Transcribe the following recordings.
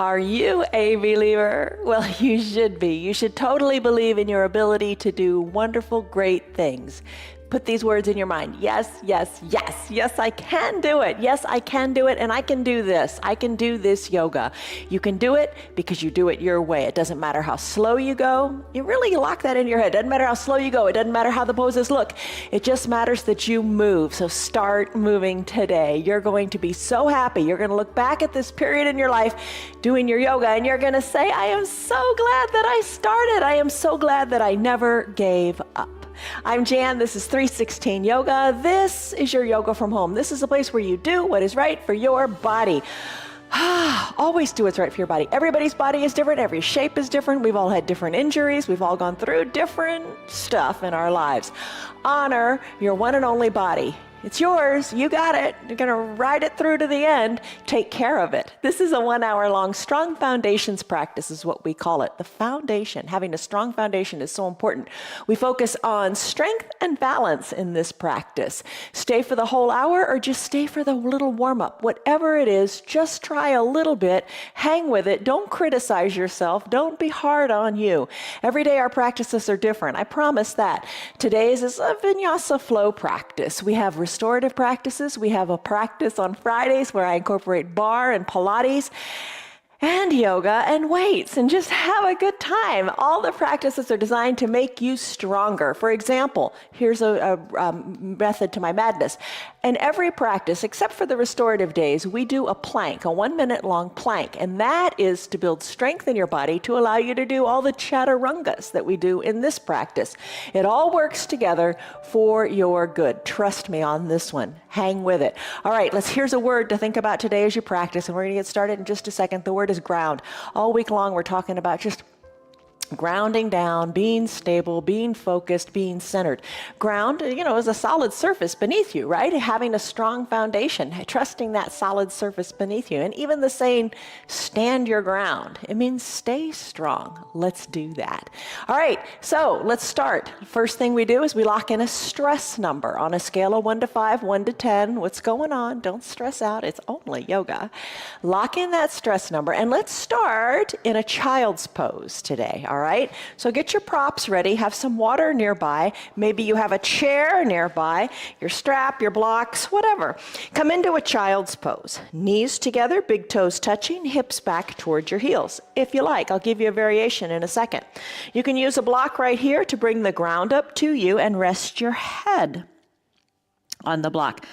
Are you a believer? Well, you should be. You should totally believe in your ability to do wonderful, great things. Put these words in your mind. Yes, yes, yes. Yes, I can do it. Yes, I can do it, and I can do this. I can do this yoga. You can do it because you do it your way. It doesn't matter how slow you go. You really lock that in your head. It doesn't matter how slow you go. It doesn't matter how the poses look. It just matters that you move. So start moving today. You're going to be so happy. You're going to look back at this period in your life doing your yoga, and you're going to say, I am so glad that I started. I am so glad that I never gave up. I'm Jan, this is 316 Yoga. This is your yoga from home. This is a place where you do what is right for your body. Always do what's right for your body. Everybody's body is different. Every shape is different. We've all had different injuries. We've all gone through different stuff in our lives. Honor your one and only body. It's yours. You got it. You're going to ride it through to the end. Take care of it. This is a 1 hour long strong foundations practice is what we call it. The foundation. Having a strong foundation is so important. We focus on strength and balance in this practice. Stay for the whole hour or just stay for the little warm up. Whatever it is, just try a little bit. Hang with it. Don't criticize yourself. Don't be hard on you. Every day our practices are different. I promise that. Today's is a vinyasa flow practice. We have restorative practices. We have a practice on Fridays where I incorporate bar and Pilates and yoga and weights and just have a good time. All the practices are designed to make you stronger. For example, here's a method to my madness. In every practice, except for the restorative days, we do a plank, a 1 minute long plank. And that is to build strength in your body to allow you to do all the chaturangas that we do in this practice. It all works together for your good. Trust me on this one. Hang with it. All right, here's a word to think about today as you practice, and we're going to get started in just a second. The word is ground. All week long, we're talking about just grounding down, being stable, being focused, being centered. Ground, is a solid surface beneath you, right? Having a strong foundation, trusting that solid surface beneath you. And even the saying, stand your ground, it means stay strong. Let's do that. All right, so let's start. First thing we do is we lock in a stress number on a scale of 1 to 5, 1 to 10. What's going on? Don't stress out. It's only yoga. Lock in that stress number, and let's start in a child's pose today. All right, so get your props ready, have some water nearby, maybe you have a chair nearby, your strap, your blocks, whatever. Come into a child's pose. Knees together, big toes touching, hips back towards your heels. If you like, I'll give you a variation in a second. You can use a block right here to bring the ground up to you and rest your head on the block.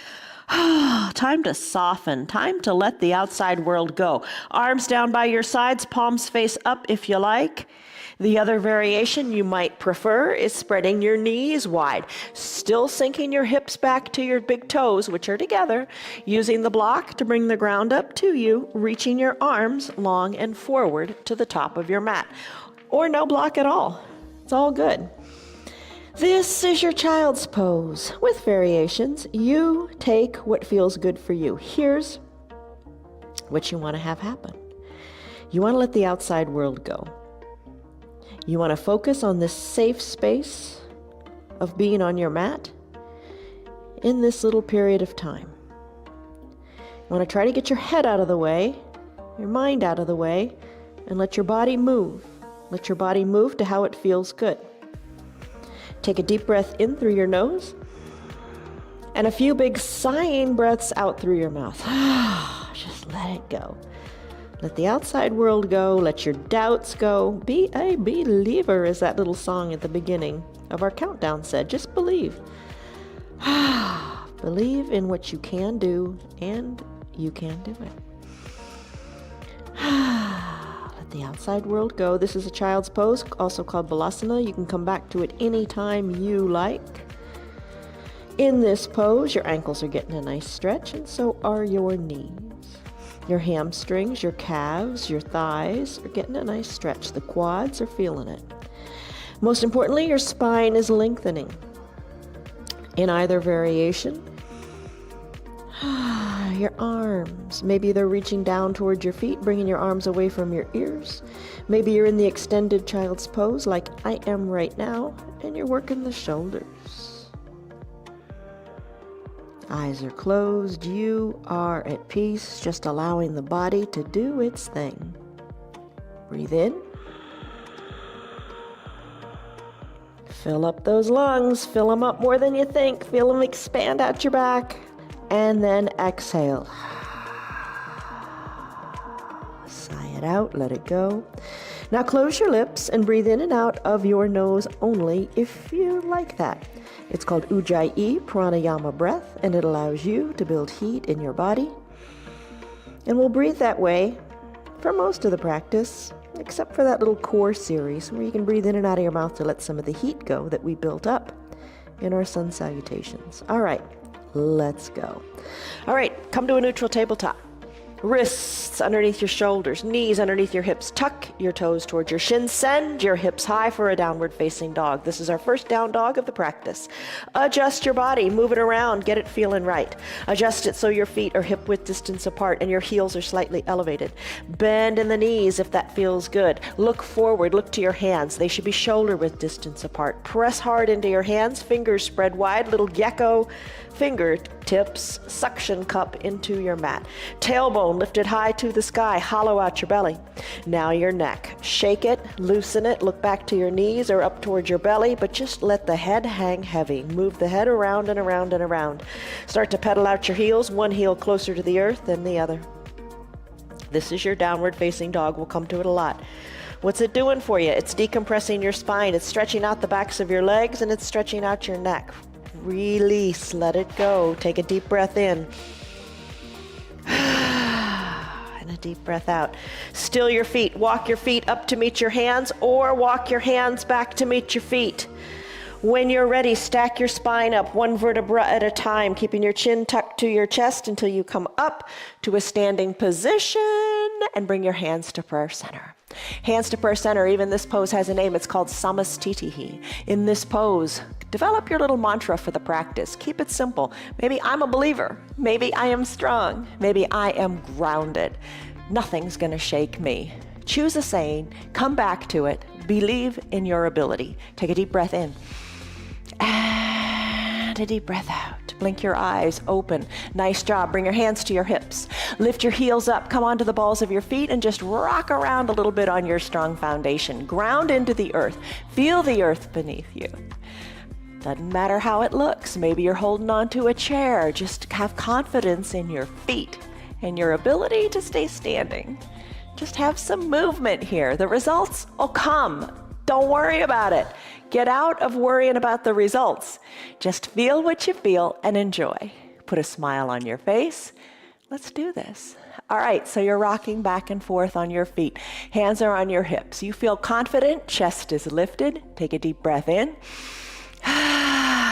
Time to soften, time to let the outside world go. Arms down by your sides, palms face up if you like. The other variation you might prefer is spreading your knees wide, still sinking your hips back to your big toes, which are together, using the block to bring the ground up to you, reaching your arms long and forward to the top of your mat. Or no block at all. It's all good. This is your child's pose with variations. You take what feels good for you. Here's what you want to have happen. You want to let the outside world go. You want to focus on this safe space of being on your mat in this little period of time. You want to try to get your head out of the way, your mind out of the way, and let your body move. Let your body move to how it feels good. Take a deep breath in through your nose and a few big sighing breaths out through your mouth. Just let it go. Let the outside world go. Let your doubts go. Be a believer, as that little song at the beginning of our countdown said. Just believe. Believe in what you can do, and you can do it. Let the outside world go. This is a child's pose, also called Balasana. You can come back to it anytime you like. In this pose, your ankles are getting a nice stretch, and so are your knees. Your hamstrings, your calves, your thighs are getting a nice stretch. The quads are feeling it. Most importantly, your spine is lengthening. In either variation, your arms, maybe they're reaching down towards your feet, bringing your arms away from your ears. Maybe you're in the extended child's pose like I am right now, and you're working the shoulders. Eyes are closed. You are at peace, just allowing the body to do its thing. Breathe in. Fill up those lungs. Fill them up more than you think. Feel them expand out your back. And then exhale. Sigh it out. Let it go. Now close your lips and breathe in and out of your nose only if you like that. It's called Ujjayi Pranayama breath, and it allows you to build heat in your body. And we'll breathe that way for most of the practice, except for that little core series where you can breathe in and out of your mouth to let some of the heat go that we built up in our sun salutations. All right, let's go. All right, come to a neutral tabletop. Wrists underneath your shoulders, knees underneath your hips. Tuck your toes towards your shins. Send your hips high for a downward facing dog. This is our first down dog of the practice. Adjust your body, move it around, get it feeling right. Adjust it so your feet are hip width distance apart and your heels are slightly elevated. Bend in the knees if that feels good. Look forward, look to your hands. They should be shoulder width distance apart. Press hard into your hands, fingers spread wide, little gecko fingertips, suction cup into your mat. Tailbone lifted high to the sky, hollow out your belly. Now your neck. Shake it, loosen it, look back to your knees or up towards your belly, but just let the head hang heavy. Move the head around and around and around. Start to pedal out your heels, one heel closer to the earth than the other. This is your downward facing dog. We'll come to it a lot. What's it doing for you? It's decompressing your spine. It's stretching out the backs of your legs and it's stretching out your neck. Release, let it go. Take a deep breath in. And a deep breath out. Still your feet. Walk your feet up to meet your hands or walk your hands back to meet your feet. When you're ready, stack your spine up one vertebra at a time, keeping your chin tucked to your chest until you come up to a standing position and bring your hands to prayer center. Hands to prayer center, even this pose has a name. It's called Samastitihi. In this pose, develop your little mantra for the practice. Keep it simple. Maybe I'm a believer. Maybe I am strong. Maybe I am grounded. Nothing's going to shake me. Choose a saying, come back to it, believe in your ability. Take a deep breath in. And a deep breath out. Blink your eyes, open. Nice job. Bring your hands to your hips. Lift your heels up. Come onto the balls of your feet and just rock around a little bit on your strong foundation. Ground into the earth. Feel the earth beneath you. Doesn't matter how it looks. Maybe you're holding onto a chair. Just have confidence in your feet and your ability to stay standing. Just have some movement here. The results will come. Don't worry about it. Get out of worrying about the results. Just feel what you feel and enjoy. Put a smile on your face. Let's do this. All right, so you're rocking back and forth on your feet. Hands are on your hips. You feel confident. Chest is lifted. Take a deep breath in.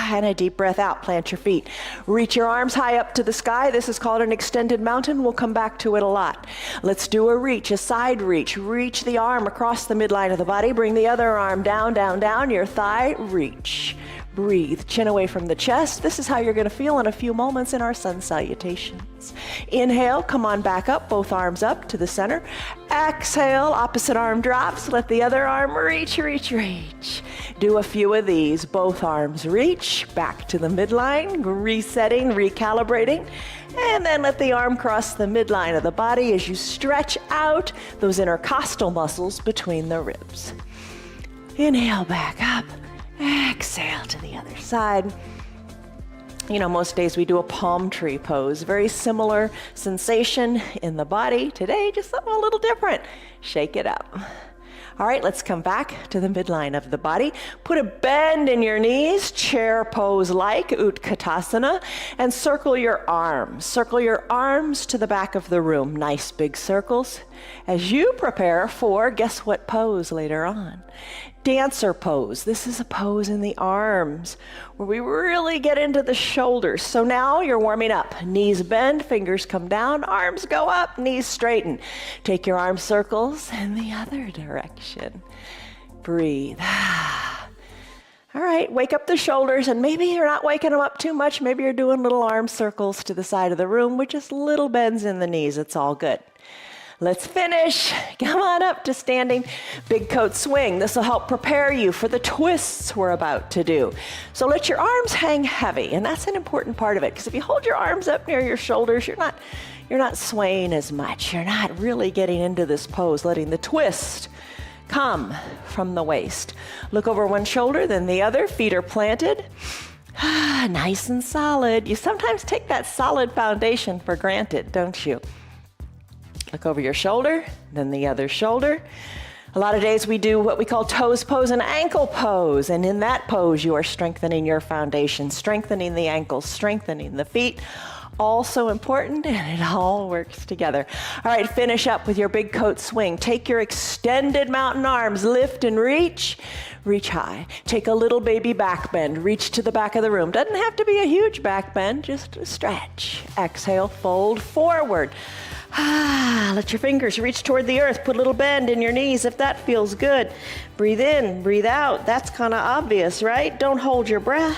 And a deep breath out. Plant your feet. Reach your arms high up to the sky. This is called an extended mountain. We'll come back to it a lot. Let's do a reach, a side reach. Reach the arm across the midline of the body. Bring the other arm down, down, down. Your thigh, reach. Breathe. Chin away from the chest. This is how you're going to feel in a few moments in our sun salutations. Inhale, come on back up, both arms up to the center. Exhale, opposite arm drops. Let the other arm reach, reach, reach. Do a few of these. Both arms reach, back to the midline, resetting, recalibrating. And then let the arm cross the midline of the body as you stretch out those intercostal muscles between the ribs. Inhale back up. Exhale to the other side. You know, most days we do a palm tree pose. Very similar sensation in the body. Today, just something a little different. Shake it up. All right, let's come back to the midline of the body. Put a bend in your knees, chair pose like Utkatasana, and circle your arms. Circle your arms to the back of the room. Nice big circles. As you prepare for, guess what pose later on? Dancer pose. This is a pose in the arms where we really get into the shoulders. So now you're warming up. Knees bend, fingers come down, arms go up, knees straighten. Take your arm circles in the other direction. Breathe. All right, wake up the shoulders, and maybe you're not waking them up too much. Maybe you're doing little arm circles to the side of the room with just little bends in the knees. It's all good. Let's finish. Come on up to standing big coat swing. This will help prepare you for the twists we're about to do. So let your arms hang heavy, and that's an important part of it, because if you hold your arms up near your shoulders, you're not swaying as much. You're not really getting into this pose, letting the twist come from the waist. Look over one shoulder, then the other. Feet are planted. Nice and solid. You sometimes take that solid foundation for granted, don't you? Look over your shoulder, then the other shoulder. A lot of days we do what we call toes pose and ankle pose. And in that pose, you are strengthening your foundation, strengthening the ankles, strengthening the feet. Also important, and it all works together. All right, finish up with your big coat swing. Take your extended mountain arms, lift and reach. Reach high. Take a little baby back bend. Reach to the back of the room. Doesn't have to be a huge back bend, just a stretch. Exhale, fold forward. Let your fingers reach toward the earth. Put a little bend in your knees if that feels good. Breathe in, breathe out. That's kind of obvious, right? Don't hold your breath.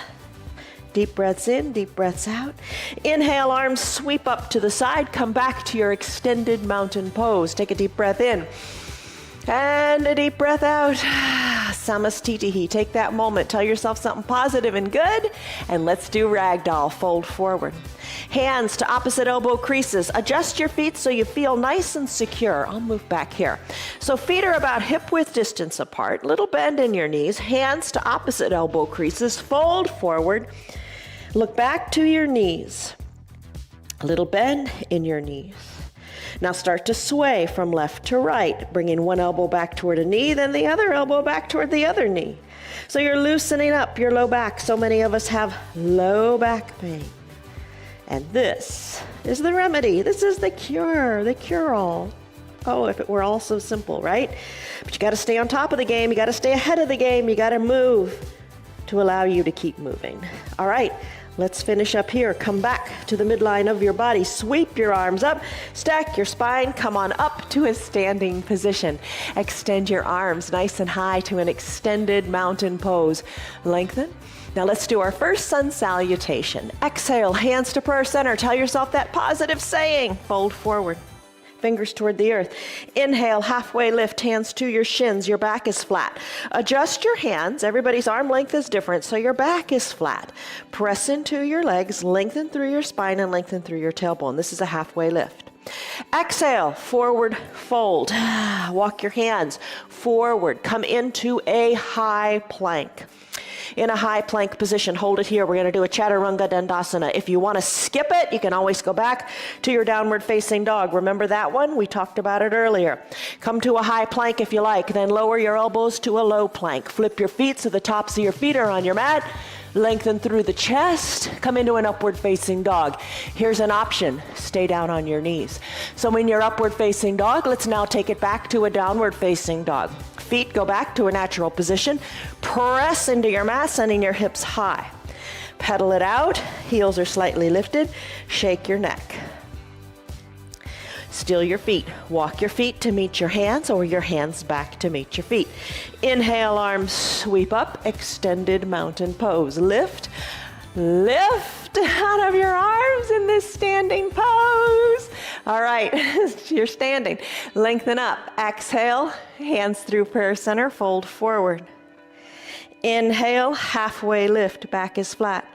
Deep breaths in, deep breaths out. Inhale, arms sweep up to the side. Come back to your extended mountain pose. Take a deep breath in. And a deep breath out. Samastitihi. Take that moment. Tell yourself something positive and good. And let's do ragdoll. Fold forward. Hands to opposite elbow creases. Adjust your feet so you feel nice and secure. I'll move back here. So feet are about hip width distance apart. Little bend in your knees. Hands to opposite elbow creases. Fold forward. Look back to your knees. A little bend in your knees. Now start to sway from left to right, bringing one elbow back toward a knee, then the other elbow back toward the other knee. So you're loosening up your low back. So many of us have low back pain. And this is the remedy. This is the cure-all. Oh, if it were all so simple, right? But you got to stay on top of the game. You got to stay ahead of the game. You got to move to allow you to keep moving. All right. Let's finish up here. Come back to the midline of your body. Sweep your arms up. Stack your spine. Come on up to a standing position. Extend your arms nice and high to an extended mountain pose. Lengthen. Now let's do our first sun salutation. Exhale, hands to prayer center. Tell yourself that positive saying. Fold forward. Fingers toward the earth. Inhale, halfway lift, hands to your shins. Your back is flat. Adjust your hands. Everybody's arm length is different, so your back is flat. Press into your legs, lengthen through your spine, and lengthen through your tailbone. This is a halfway lift. Exhale, forward fold. Walk your hands forward. Come into a high plank. In a high plank position, hold it here. We're going to do a Chaturanga Dandasana. If you want to skip it, you can always go back to your downward facing dog. Remember that one? We talked about it earlier. Come to a high plank if you like, then lower your elbows to a low plank. Flip your feet so the tops of your feet are on your mat. Lengthen through the chest. Come into an upward facing dog. Here's an option. Stay down on your knees. So in your upward facing dog, let's now take it back to a downward facing dog. Feet go back to a natural position. Press into your mat, sending your hips high. Pedal it out. Heels are slightly lifted. Shake your neck. Still your feet. Walk your feet to meet your hands or your hands back to meet your feet. Inhale, arms sweep up, extended mountain pose. Lift, lift out of your arms in this standing pose. All right, you're standing. Lengthen up. Exhale, hands through prayer center, fold forward. Inhale, halfway lift, back is flat.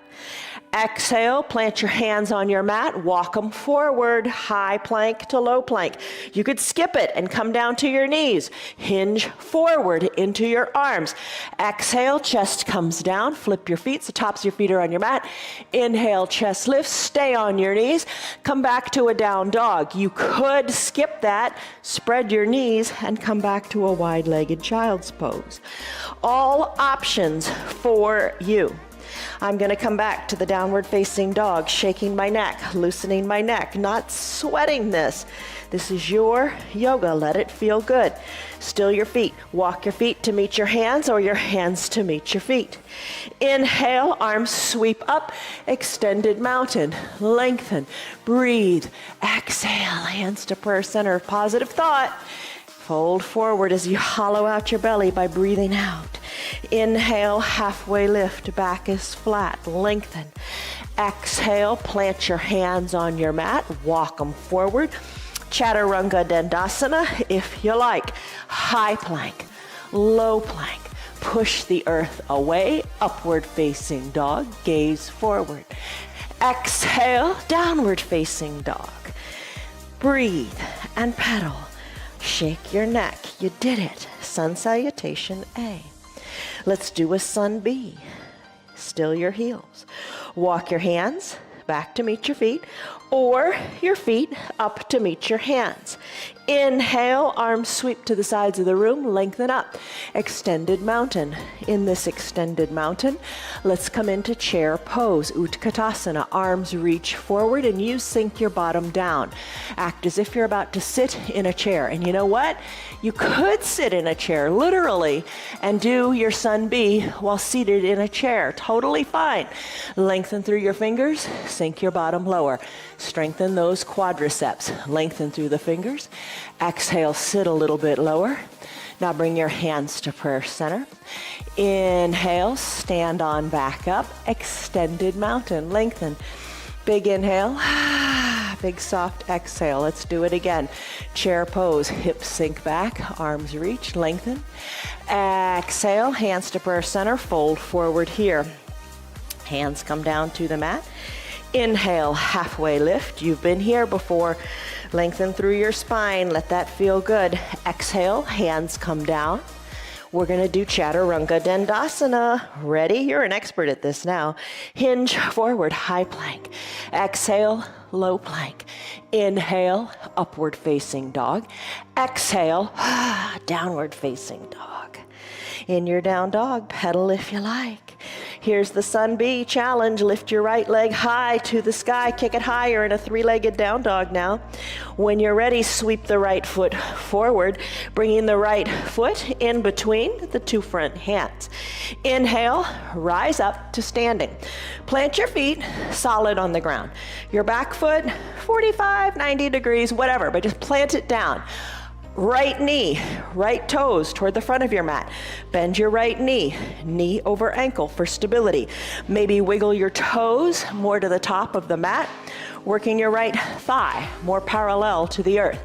Exhale, plant your hands on your mat, walk them forward, high plank to low plank. You could skip it and come down to your knees. Hinge forward into your arms. Exhale, chest comes down, flip your feet, so tops of your feet are on your mat. Inhale, chest lifts, stay on your knees. Come back to a down dog. You could skip that, spread your knees, and come back to a wide-legged child's pose. All options for you. I'm going to come back to the downward facing dog, shaking my neck, loosening my neck, not sweating this. This is your yoga. Let it feel good. Still your feet. Walk your feet to meet your hands or your hands to meet your feet. Inhale, arms sweep up, extended mountain. Lengthen, breathe. Exhale, hands to prayer center. Positive thought. Fold forward as you hollow out your belly by breathing out. Inhale, halfway lift, back is flat, lengthen. Exhale, plant your hands on your mat, walk them forward. Chaturanga Dandasana if you like. High plank, low plank. Push the earth away, upward facing dog, gaze forward. Exhale, downward facing dog. Breathe and pedal. Shake your neck. You did it. Sun salutation A. Let's do a sun B. Still your heels. Walk your hands back to meet your feet, or your feet up to meet your hands. Inhale, arms sweep to the sides of the room, lengthen up. Extended mountain. In this extended mountain, let's come into chair pose, Utkatasana. Arms reach forward and you sink your bottom down. Act as if you're about to sit in a chair. And you know what? You could sit in a chair, literally, and do your sun B while seated in a chair. Totally fine. Lengthen through your fingers, sink your bottom lower. Strengthen those quadriceps. Lengthen through the fingers. Exhale, sit a little bit lower. Now bring your hands to prayer center. Inhale, stand on back up. Extended mountain, lengthen. Big inhale, big soft exhale. Let's do it again. Chair pose, hips sink back, arms reach, lengthen. Exhale, hands to prayer center, fold forward here. Hands come down to the mat. Inhale, halfway lift. You've been here before. Lengthen through your spine. Let that feel good. Exhale, hands come down. We're going to do Chaturanga Dandasana. Ready? You're an expert at this now. Hinge forward, high plank. Exhale, low plank. Inhale, upward facing dog. Exhale, downward facing dog. In your down dog, pedal if you like. Here's the Sun B challenge. Lift your right leg high to the sky. Kick it higher in a three-legged down dog now. When you're ready, sweep the right foot forward, bringing the right foot in between the two front hands. Inhale, rise up to standing. Plant your feet solid on the ground. Your back foot, 45, 90 degrees, whatever, but just plant it down. Right knee, right toes toward the front of your mat. Bend your right knee, knee over ankle for stability. Maybe wiggle your toes more to the top of the mat, working your right thigh more parallel to the earth.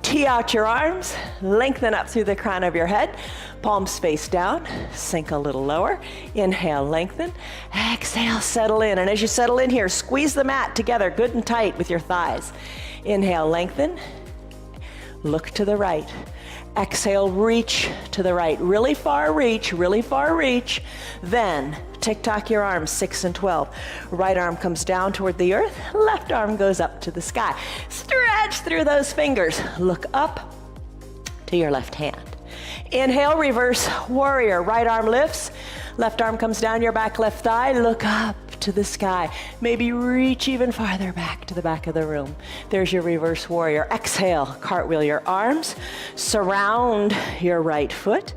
Tee out your arms, lengthen up through the crown of your head, palms face down, sink a little lower. Inhale, lengthen. Exhale, settle in. And as you settle in here, squeeze the mat together good and tight with your thighs. Inhale, lengthen. Look to the right. Exhale, reach to the right. Really far reach, really far reach. Then tick-tock your arms, 6 and 12. Right arm comes down toward the earth. Left arm goes up to the sky. Stretch through those fingers. Look up to your left hand. Inhale, reverse warrior. Right arm lifts. Left arm comes down your back, left thigh. Look up to the sky. Maybe reach even farther back to the back of the room. There's your reverse warrior. Exhale, cartwheel your arms. Surround your right foot.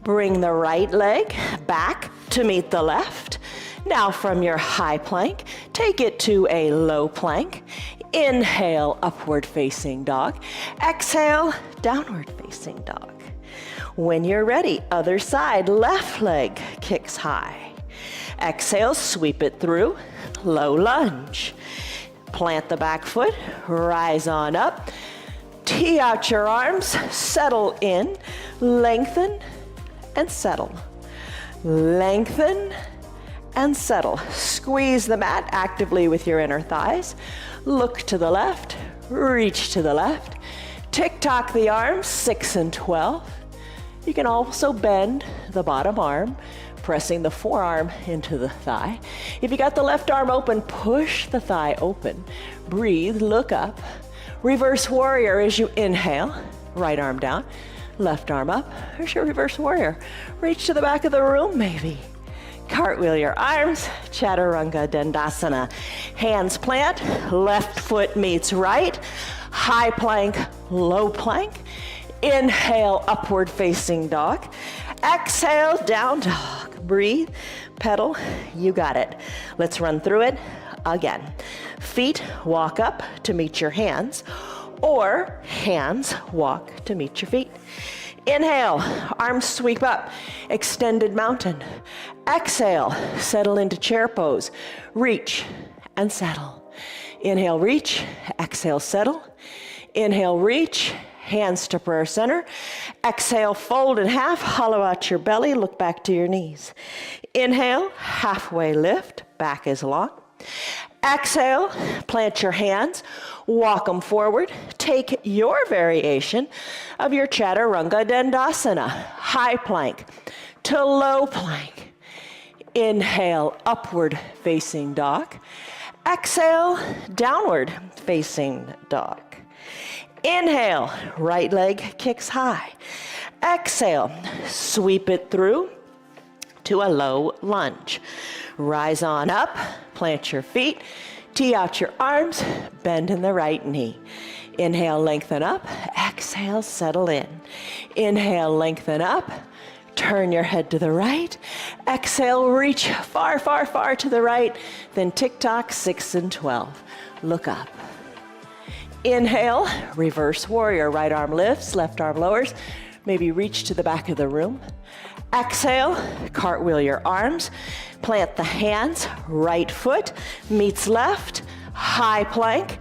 Bring the right leg back to meet the left. Now from your high plank, take it to a low plank. Inhale, upward facing dog. Exhale, downward facing dog. When you're ready, other side, left leg kicks high. Exhale, sweep it through, low lunge. Plant the back foot, rise on up. Tee out your arms, settle in, lengthen and settle. Lengthen and settle. Squeeze the mat actively with your inner thighs. Look to the left, reach to the left. Tick-tock the arms, 6 and 12. You can also bend the bottom arm, pressing the forearm into the thigh. If you got the left arm open, push the thigh open. Breathe, look up. Reverse warrior as you inhale. Right arm down, left arm up. There's your reverse warrior. Reach to the back of the room, maybe. Cartwheel your arms, Chaturanga Dandasana. Hands plant, left foot meets right. High plank, low plank. Inhale, upward facing dog. Exhale, down dog. Breathe, pedal, you got it. Let's run through it again. Feet walk up to meet your hands, or hands walk to meet your feet. Inhale, arms sweep up, extended mountain. Exhale, settle into chair pose. Reach and settle. Inhale, reach. Exhale, settle. Inhale, reach, hands to prayer center. Exhale, fold in half, hollow out your belly, look back to your knees. Inhale, halfway lift, back is long. Exhale, plant your hands, walk them forward. Take your variation of your Chaturanga Dandasana, high plank to low plank. Inhale, upward facing dog. Exhale, downward facing dog. Inhale, right leg kicks high. Exhale, sweep it through to a low lunge. Rise on up, plant your feet, tee out your arms, bend in the right knee. Inhale, lengthen up. Exhale, settle in. Inhale, lengthen up. Turn your head to the right. Exhale, reach far, far, far to the right. Then tick-tock, 6 and 12. Look up. Inhale, reverse warrior. Right arm lifts, left arm lowers. Maybe reach to the back of the room. Exhale, cartwheel your arms. Plant the hands. Right foot meets left. High plank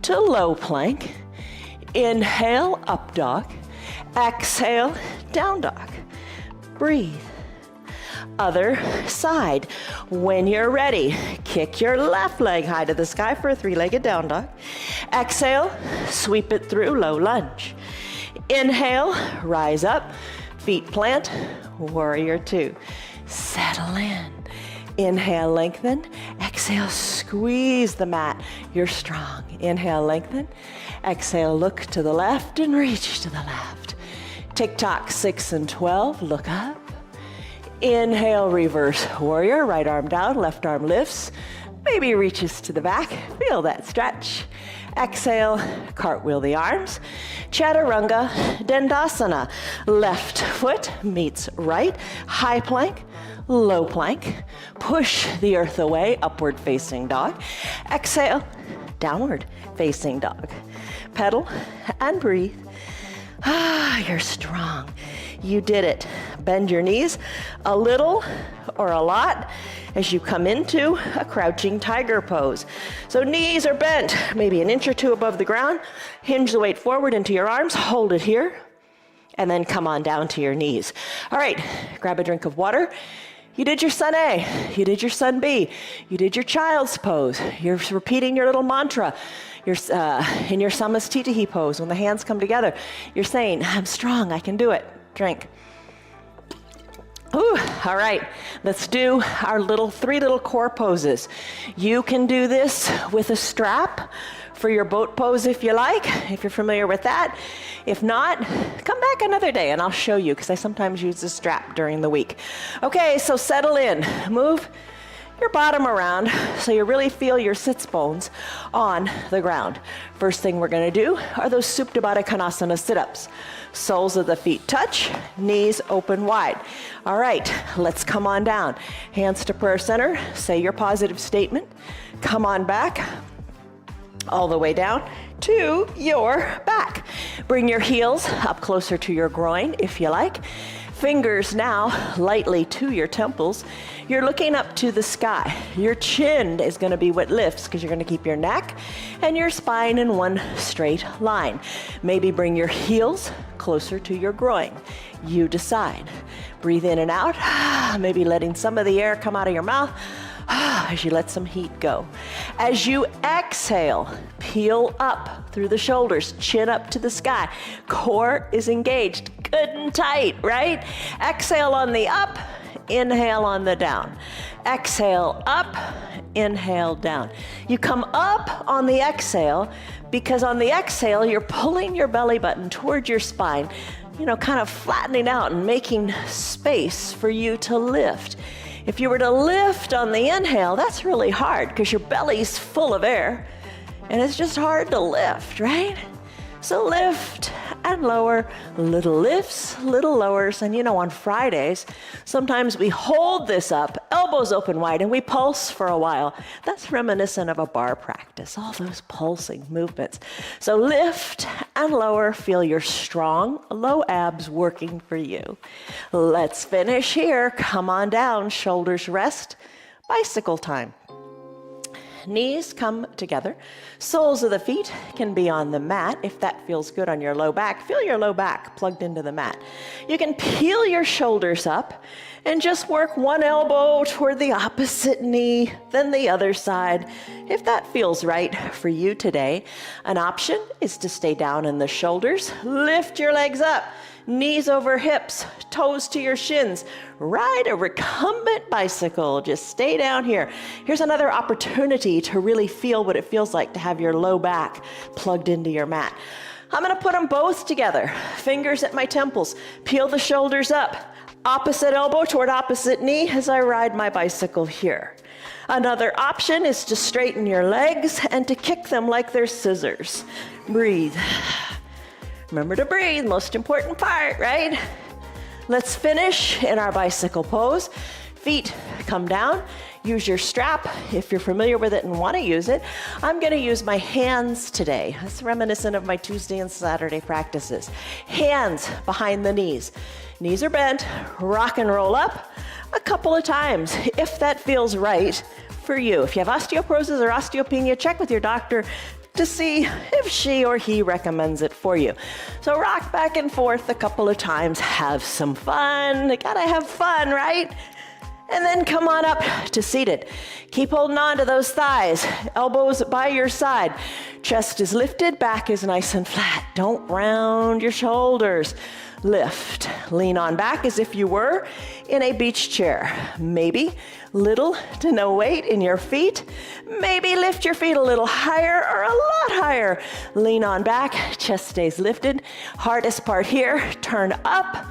to low plank. Inhale, up dog. Exhale, down dog. Breathe. Other side. When you're ready, kick your left leg high to the sky for a three-legged down dog. Exhale, sweep it through, low lunge. Inhale, rise up, feet plant, warrior two. Settle in. Inhale, lengthen. Exhale, squeeze the mat. You're strong. Inhale, lengthen. Exhale, look to the left and reach to the left. Tick-tock, 6 and 12, look up. Inhale, reverse warrior, right arm down, left arm lifts, maybe reaches to the back, feel that stretch. Exhale, cartwheel the arms. Chaturanga Dandasana, left foot meets right, high plank, low plank. Push the earth away, upward facing dog. Exhale, downward facing dog. Pedal and breathe. You're strong. You did it. Bend your knees a little or a lot as you come into a crouching tiger pose. So knees are bent, maybe an inch or two above the ground. Hinge the weight forward into your arms, hold it here, and then come on down to your knees. All right, grab a drink of water. You did your sun A, you did your sun B, you did your child's pose. You're repeating your little mantra. You're in your Samastitihi pose, when the hands come together, you're saying, I'm strong, I can do it. Drink. Ooh, all right, let's do our three little core poses. You can do this with a strap for your boat pose if you like, if you're familiar with that. If not, come back another day and I'll show you, because I sometimes use the strap during the week. Okay, so settle in. Move your bottom around so you really feel your sits bones on the ground. First thing we're gonna do are those Supta Baddha Konasana sit-ups. Soles of the feet touch, knees open wide. All right, let's come on down. Hands to prayer center, say your positive statement. Come on back, all the way down to your back. Bring your heels up closer to your groin if you like. Fingers now lightly to your temples. You're looking up to the sky. Your chin is going to be what lifts because you're going to keep your neck and your spine in one straight line. Maybe bring your heels closer to your groin. You decide. Breathe in and out, maybe letting some of the air come out of your mouth as you let some heat go. As you exhale, peel up through the shoulders, chin up to the sky. Core is engaged, good and tight, right? Exhale on the up, inhale on the down. Exhale up, inhale down. You come up on the exhale because on the exhale, you're pulling your belly button toward your spine, kind of flattening out and making space for you to lift. If you were to lift on the inhale, that's really hard because your belly's full of air and it's just hard to lift, right? So lift and lower, little lifts, little lowers. And on Fridays, sometimes we hold this up, elbows open wide, and we pulse for a while. That's reminiscent of a bar practice, all those pulsing movements. So lift and lower, feel your strong, low abs working for you. Let's finish here. Come on down, shoulders rest, bicycle time. Knees come together. Soles of the feet can be on the mat if that feels good on your low back. Feel your low back plugged into the mat. You can peel your shoulders up and just work one elbow toward the opposite knee, then the other side, if that feels right for you today. An option is to stay down in the shoulders. Lift your legs up. Knees over hips, toes to your shins. Ride a recumbent bicycle. Just stay down here. Here's another opportunity to really feel what it feels like to have your low back plugged into your mat. I'm gonna put them both together. Fingers at my temples. Peel the shoulders up. Opposite elbow toward opposite knee as I ride my bicycle here. Another option is to straighten your legs and to kick them like they're scissors. Breathe. Remember to breathe, most important part, right? Let's finish in our bicycle pose. Feet come down. Use your strap if you're familiar with it and want to use it. I'm going to use my hands today. That's reminiscent of my Tuesday and Saturday practices. Hands behind the knees. Knees are bent. Rock and roll up a couple of times if that feels right for you. If you have osteoporosis or osteopenia, check with your doctor to see if she or he recommends it for you. So rock back and forth a couple of times, have some fun. You gotta have fun, right? And then come on up to seated. Keep holding on to those thighs, elbows by your side. Chest is lifted, back is nice and flat. Don't round your shoulders. Lift, lean on back as if you were in a beach chair. Maybe little to no weight in your feet. Maybe lift your feet a little higher or a lot higher. Lean on back, chest stays lifted. Hardest part here, turn up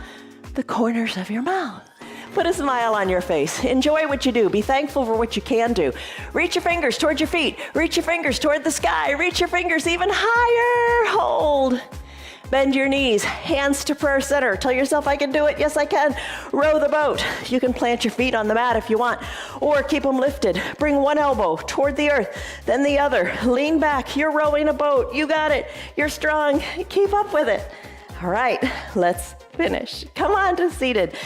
the corners of your mouth. Put a smile on your face. Enjoy what you do. Be thankful for what you can do. Reach your fingers toward your feet. Reach your fingers toward the sky. Reach your fingers even higher. Hold. Bend your knees, hands to prayer center. Tell yourself, I can do it. Yes, I can. Row the boat. You can plant your feet on the mat if you want, or keep them lifted. Bring one elbow toward the earth, then the other. Lean back. You're rowing a boat. You got it. You're strong. Keep up with it. All right, let's finish. Come on to seated.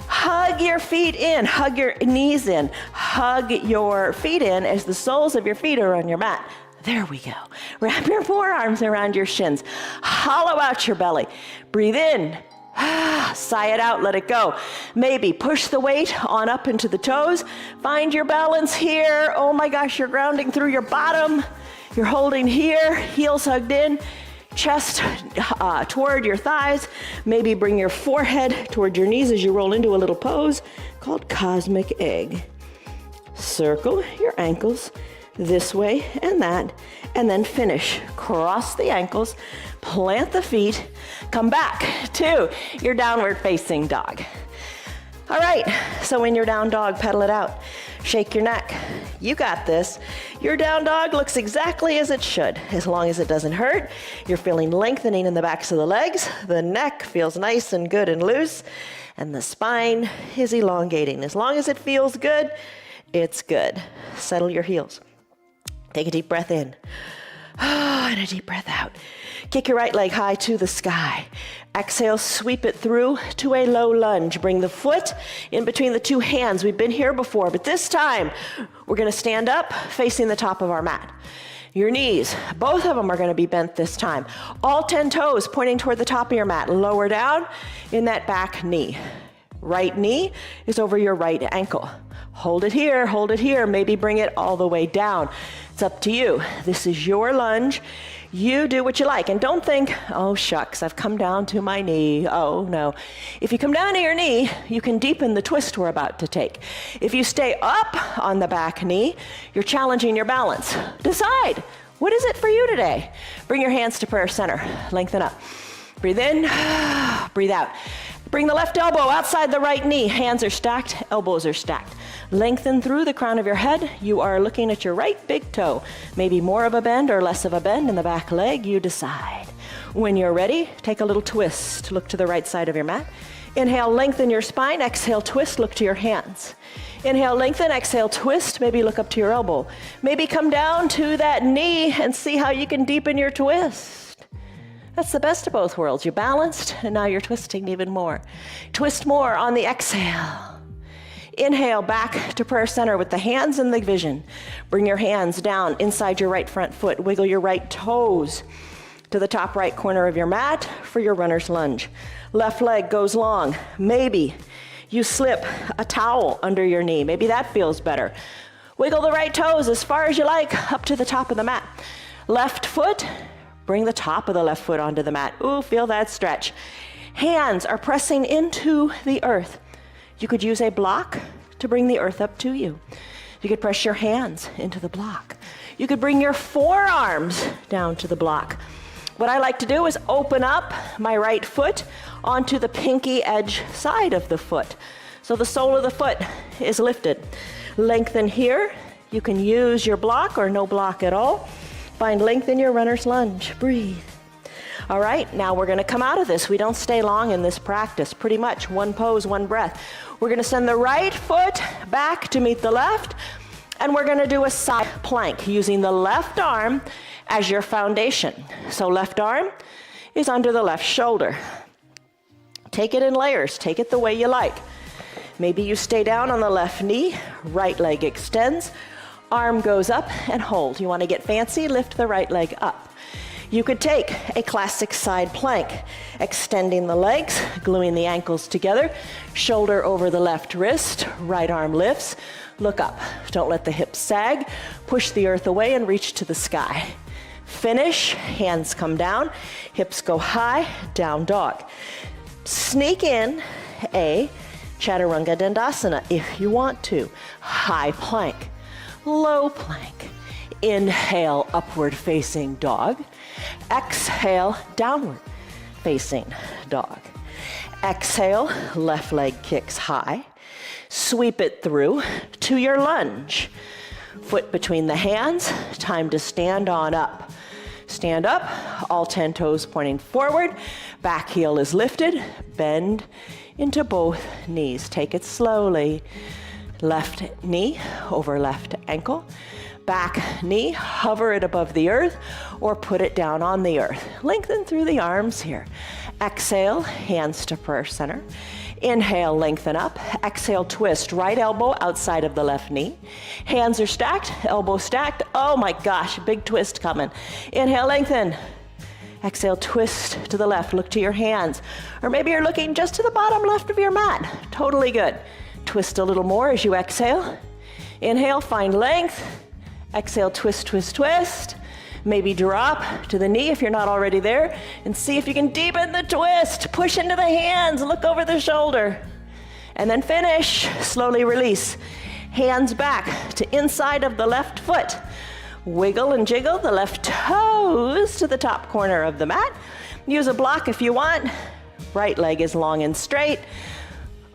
Hug your feet in. Hug your knees in. Hug your feet in as the soles of your feet are on your mat. There we go. Wrap your forearms around your shins. Hollow out your belly. Breathe in. Sigh it out, let it go. Maybe push the weight on up into the toes. Find your balance here. Oh my gosh, you're grounding through your bottom. You're holding here, heels hugged in. Chest toward your thighs. Maybe bring your forehead toward your knees as you roll into a little pose called Cosmic Egg. Circle your ankles this way and that, and then finish. Cross the ankles, plant the feet, come back to your downward facing dog. All right, so in your down dog, pedal it out. Shake your neck. You got this. Your down dog looks exactly as it should, as long as it doesn't hurt. You're feeling lengthening in the backs of the legs. The neck feels nice and good and loose, and the spine is elongating. As long as it feels good, it's good. Settle your heels. Take a deep breath in. And a deep breath out. Kick your right leg high to the sky. Exhale, sweep it through to a low lunge. Bring the foot in between the two hands. We've been here before, but this time we're gonna stand up facing the top of our mat. Your knees, both of them are gonna be bent this time. All 10 toes pointing toward the top of your mat. Lower down in that back knee. Right knee is over your right ankle. Hold it here, maybe bring it all the way down. It's up to you. This is your lunge. You do what you like. And don't think, oh shucks, I've come down to my knee. Oh no. If you come down to your knee, you can deepen the twist we're about to take. If you stay up on the back knee, you're challenging your balance. Decide, what is it for you today? Bring your hands to prayer center. Lengthen up. Breathe in, breathe out. Bring the left elbow outside the right knee. Hands are stacked, elbows are stacked. Lengthen through the crown of your head. You are looking at your right big toe. Maybe more of a bend or less of a bend in the back leg, you decide. When you're ready, take a little twist. Look to the right side of your mat. Inhale, lengthen your spine. Exhale, twist, look to your hands. Inhale, lengthen, exhale, twist. Maybe look up to your elbow. Maybe come down to that knee and see how you can deepen your twist. That's the best of both worlds. You're balanced, and now you're twisting even more. Twist more on the exhale. Inhale, back to prayer center with the hands in the vision. Bring your hands down inside your right front foot. Wiggle your right toes to the top right corner of your mat for your runner's lunge. Left leg goes long. Maybe you slip a towel under your knee. Maybe that feels better. Wiggle the right toes as far as you like up to the top of the mat. Left foot, bring the top of the left foot onto the mat. Ooh, feel that stretch. Hands are pressing into the earth. You could use a block to bring the earth up to you. You could press your hands into the block. You could bring your forearms down to the block. What I like to do is open up my right foot onto the pinky edge side of the foot. So the sole of the foot is lifted. Lengthen here. You can use your block or no block at all. Find length in your runner's lunge. Breathe. All right, now we're gonna come out of this. We don't stay long in this practice. Pretty much one pose, one breath. We're gonna send the right foot back to meet the left, and we're gonna do a side plank using the left arm as your foundation. So left arm is under the left shoulder. Take it in layers, take it the way you like. Maybe you stay down on the left knee, right leg extends, arm goes up and hold. You wanna get fancy, lift the right leg up. You could take a classic side plank, extending the legs, gluing the ankles together, shoulder over the left wrist, right arm lifts, look up. Don't let the hips sag, push the earth away and reach to the sky. Finish, hands come down, hips go high, down dog. Sneak in a Chaturanga Dandasana if you want to. High plank, low plank. Inhale, upward facing dog. Exhale, downward facing dog. Exhale, left leg kicks high. Sweep it through to your lunge. Foot between the hands, time to stand on up. Stand up, all 10 toes pointing forward. Back heel is lifted, bend into both knees. Take it slowly. Left knee over left ankle. Back knee, hover it above the earth or put it down on the earth. Lengthen through the arms here. Exhale, hands to prayer center. Inhale, lengthen up. Exhale, twist. Right elbow outside of the left knee. Hands are stacked, elbow stacked. Oh my gosh, big twist coming. Inhale, lengthen. Exhale, twist to the left. Look to your hands. Or maybe you're looking just to the bottom left of your mat. Totally good. Twist a little more as you exhale. Inhale, find length. Exhale, twist, twist, twist. Maybe drop to the knee if you're not already there, and see if you can deepen the twist. Push into the hands, look over the shoulder. And then finish, slowly release. Hands back to inside of the left foot. Wiggle and jiggle the left toes to the top corner of the mat. Use a block if you want. Right leg is long and straight.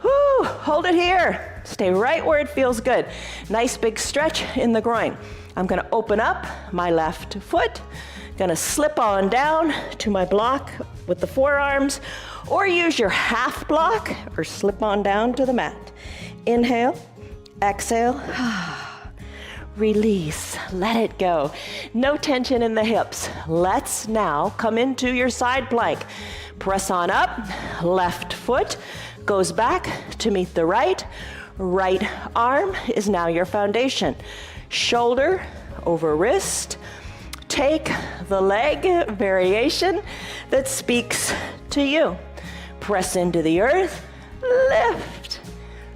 Whew, hold it here. Stay right where it feels good. Nice big stretch in the groin. I'm gonna open up my left foot, gonna slip on down to my block with the forearms, or use your half block, or slip on down to the mat. Inhale, exhale, release, let it go. No tension in the hips. Let's now come into your side plank. Press on up, left foot goes back to meet the right. Right arm is now your foundation. Shoulder over wrist. Take the leg variation that speaks to you. Press into the earth, lift.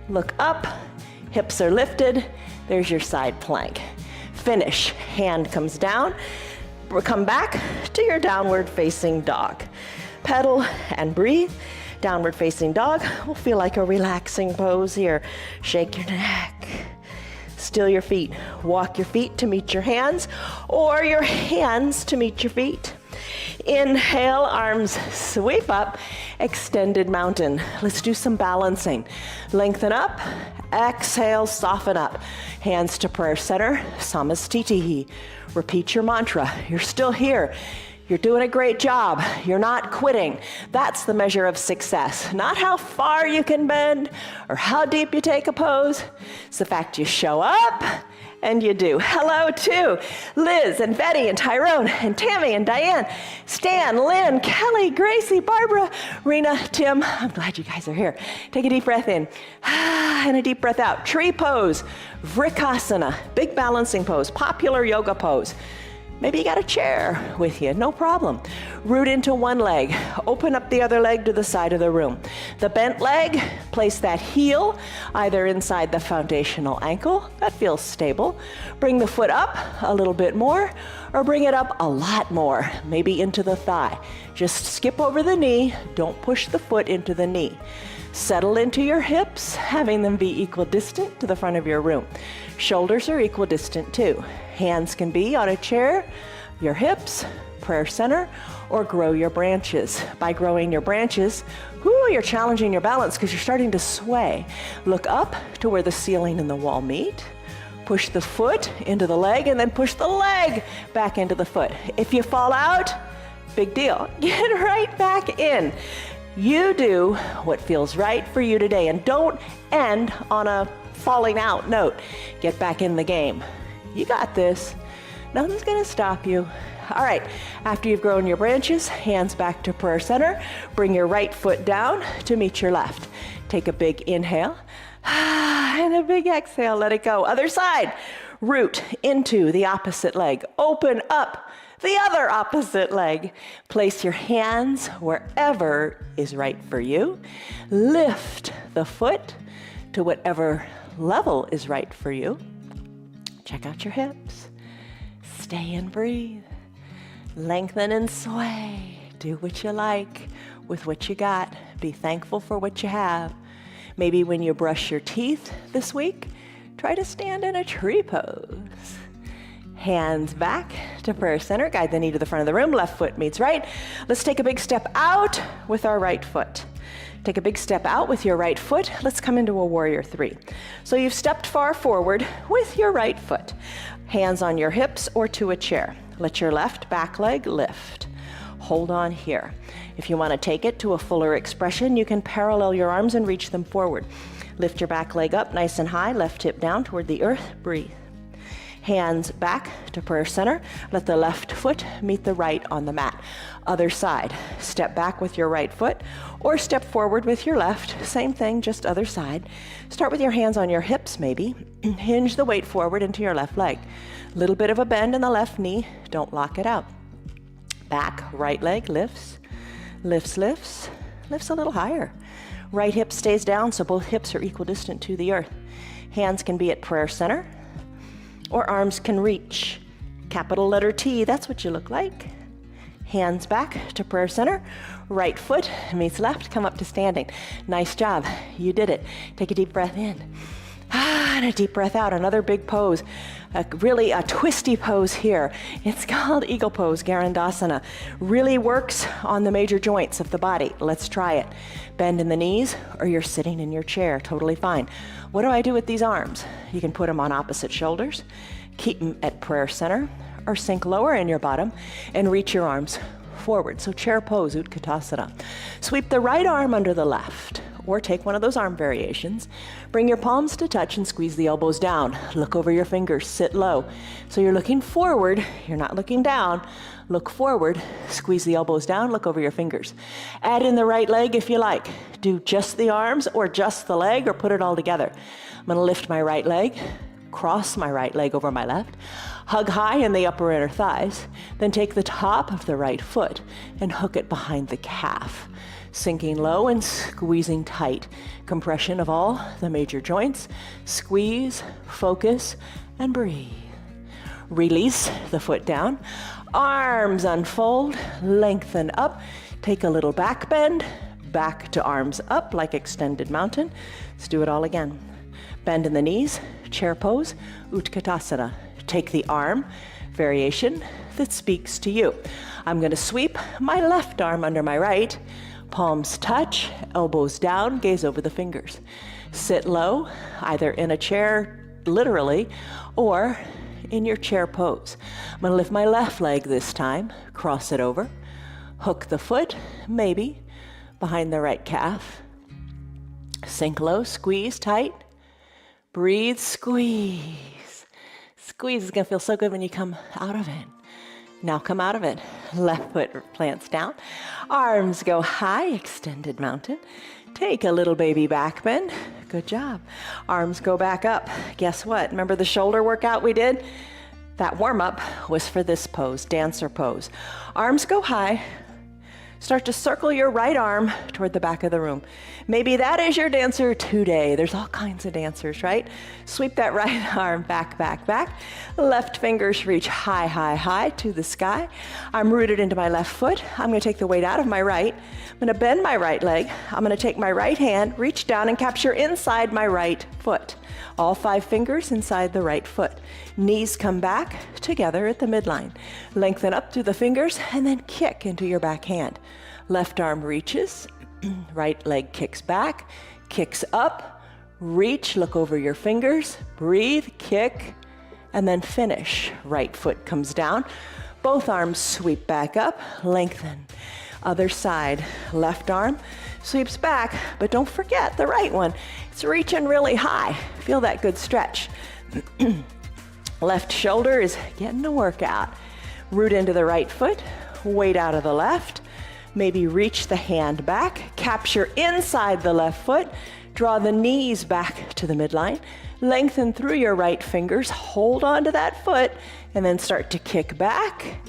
Look up, hips are lifted. There's your side plank. Finish, hand comes down. Come back to your downward facing dog. Pedal and breathe. Downward facing dog will feel like a relaxing pose here. Shake your neck. Still your feet. Walk your feet to meet your hands, or your hands to meet your feet. Inhale, arms sweep up, extended mountain. Let's do some balancing. Lengthen up, exhale, soften up. Hands to prayer center, Samastitihi. Repeat your mantra. You're still here. You're doing a great job. You're not quitting. That's the measure of success. Not how far you can bend or how deep you take a pose. It's the fact you show up And you do. Hello to Liz and Betty and Tyrone and Tammy and Diane, Stan, Lynn, Kelly, Gracie, Barbara, Rena, Tim. I'm glad you guys are here. Take a deep breath in and a deep breath out. Tree pose, Vrikasana, big balancing pose, popular yoga pose. Maybe you got a chair with you, no problem. Root into one leg, open up the other leg to the side of the room. The bent leg, place that heel either inside the foundational ankle, that feels stable. Bring the foot up a little bit more, or bring it up a lot more, maybe into the thigh. Just skip over the knee, don't push the foot into the knee. Settle into your hips, having them be equidistant to the front of your room. Shoulders are equidistant too. Hands can be on a chair, your hips, prayer center, or grow your branches. By growing your branches, you're challenging your balance because you're starting to sway. Look up to where the ceiling and the wall meet. Push the foot into the leg and then push the leg back into the foot. If you fall out, big deal. Get right back in. You do what feels right for you today, and don't end on a falling out note. Get back in the game. You got this. Nothing's gonna stop you. All right, after you've grown your branches, hands back to prayer center. Bring your right foot down to meet your left. Take a big inhale and a big exhale. Let it go. Other side. Root into the opposite leg. Open up the other opposite leg. Place your hands wherever is right for you. Lift the foot to whatever level is right for you. Check out your hips. Stay and breathe. Lengthen and sway. Do what you like with what you got. Be thankful for what you have. Maybe when you brush your teeth this week, try to stand in a tree pose. Hands back to prayer center. Guide the knee to the front of the room. Left foot meets right. Let's take a big step out with our right foot. Take a big step out with your right foot. Let's come into a warrior three. So you've stepped far forward with your right foot. Hands on your hips or to a chair. Let your left back leg lift. Hold on here. If you want to take it to a fuller expression, you can parallel your arms and reach them forward. Lift your back leg up nice and high. Left hip down toward the earth. Breathe. Hands back to prayer center. Let the left foot meet the right on the mat. Other side. Step back with your right foot or step forward with your left. Same thing, just other side. Start with your hands on your hips maybe. Hinge the weight forward into your left leg. Little bit of a bend in the left knee. Don't lock it out. Back, right leg lifts, lifts, lifts, lifts a little higher. Right hip stays down so both hips are equidistant to the earth. Hands can be at prayer center, or arms can reach. Capital letter T, that's what you look like. Hands back to prayer center. Right foot meets left, come up to standing. Nice job, you did it. Take a deep breath in. And a deep breath out, another big pose. Really a twisty pose here. It's called Eagle Pose, Garandasana. Really works on the major joints of the body. Let's try it. Bend in the knees or you're sitting in your chair, totally fine. What do I do with these arms? You can put them on opposite shoulders, keep them at prayer center, or sink lower in your bottom and reach your arms forward. So chair pose, Utkatasana. Sweep the right arm under the left, or take one of those arm variations. Bring your palms to touch and squeeze the elbows down. Look over your fingers, sit low. So you're looking forward, you're not looking down. Look forward, squeeze the elbows down, look over your fingers. Add in the right leg if you like. Do just the arms or just the leg or put it all together. I'm gonna lift my right leg, cross my right leg over my left, hug high in the upper inner thighs, then take the top of the right foot and hook it behind the calf. Sinking low and squeezing tight. Compression of all the major joints. Squeeze, focus, and breathe. Release the foot down. Arms unfold, lengthen up. Take a little back bend, back to arms up like extended mountain. Let's do it all again. Bend in the knees, chair pose, Utkatasana. Take the arm variation that speaks to you. I'm going to sweep my left arm under my right. Palms touch, elbows down, gaze over the fingers. Sit low, either in a chair, literally, or in your chair pose. I'm gonna lift my left leg this time, cross it over, hook the foot, maybe, behind the right calf. Sink low, squeeze tight, breathe, squeeze. Squeeze is gonna feel so good when you come out of it. Now come out of it. Left foot plants down. Arms go high, extended mountain. Take a little baby back bend. Good job. Arms go back up. Guess what? Remember the shoulder workout we did? That warm-up was for this pose, dancer pose. Arms go high. Start to circle your right arm toward the back of the room. Maybe that is your dancer today. There's all kinds of dancers, right? Sweep that right arm back, back, back. Left fingers reach high, high, high to the sky. I'm rooted into my left foot. I'm gonna take the weight out of my right. I'm gonna bend my right leg. I'm gonna take my right hand, reach down and capture inside my right foot. All 5 fingers inside the right foot. Knees come back together at the midline. Lengthen up through the fingers and then kick into your back hand. Left arm reaches, right leg kicks back, kicks up, reach, look over your fingers, breathe, kick, and then finish. Right foot comes down. Both arms sweep back up, lengthen. Other side, left arm sweeps back, but don't forget the right one. It's reaching really high. Feel that good stretch. Left shoulder is getting a workout. Root into the right foot, weight out of the left. Maybe reach the hand back, capture inside the left foot, draw the knees back to the midline, lengthen through your right fingers, hold on to that foot, and then start to kick back.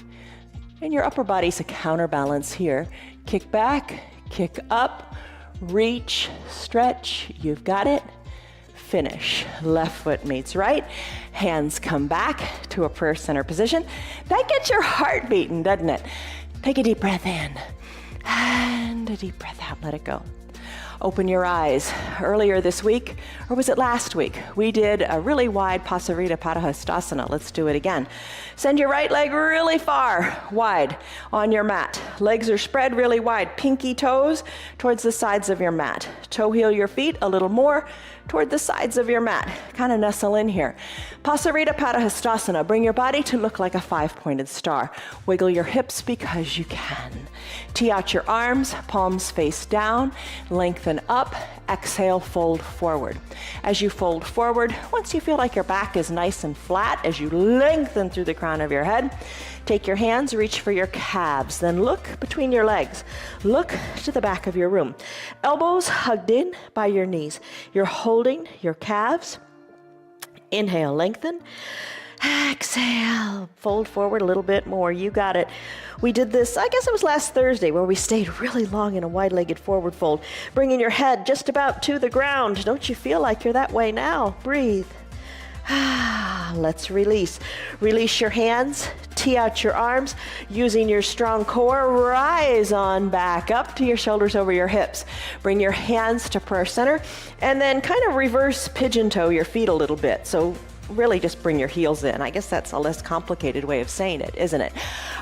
And your upper body's a counterbalance here. Kick back, kick up, reach, stretch, you've got it. Finish. Left foot meets right. Hands come back to a prayer center position. That gets your heart beating, doesn't it? Take a deep breath in and a deep breath out. Let it go. Open your eyes. Earlier this week, or was it last week, we did a really wide Pasarita Padahastasana. Let's do it again. Send your right leg really far, wide on your mat. Legs are spread really wide, pinky toes towards the sides of your mat. Toe heel your feet a little more toward the sides of your mat. Kind of nestle in here. Pasarita Padahastasana. Bring your body to look like a 5-pointed star. Wiggle your hips because you can. Tee out your arms, palms face down, lengthen up, exhale, fold forward. As you fold forward, once you feel like your back is nice and flat, as you lengthen through the crown of your head, take your hands, reach for your calves, then look between your legs. Look to the back of your room. Elbows hugged in by your knees. You're holding your calves. Inhale, lengthen. Exhale, fold forward a little bit more. You got it. We did this, I guess it was last Thursday, where we stayed really long in a wide-legged forward fold, bringing your head just about to the ground. Don't you feel like you're that way now? Breathe. Let's release. Release your hands, tee out your arms, using your strong core, rise on back up to your shoulders over your hips. Bring your hands to prayer center, and then kind of reverse pigeon toe your feet a little bit. So really just bring your heels in. I guess that's a less complicated way of saying it, isn't it?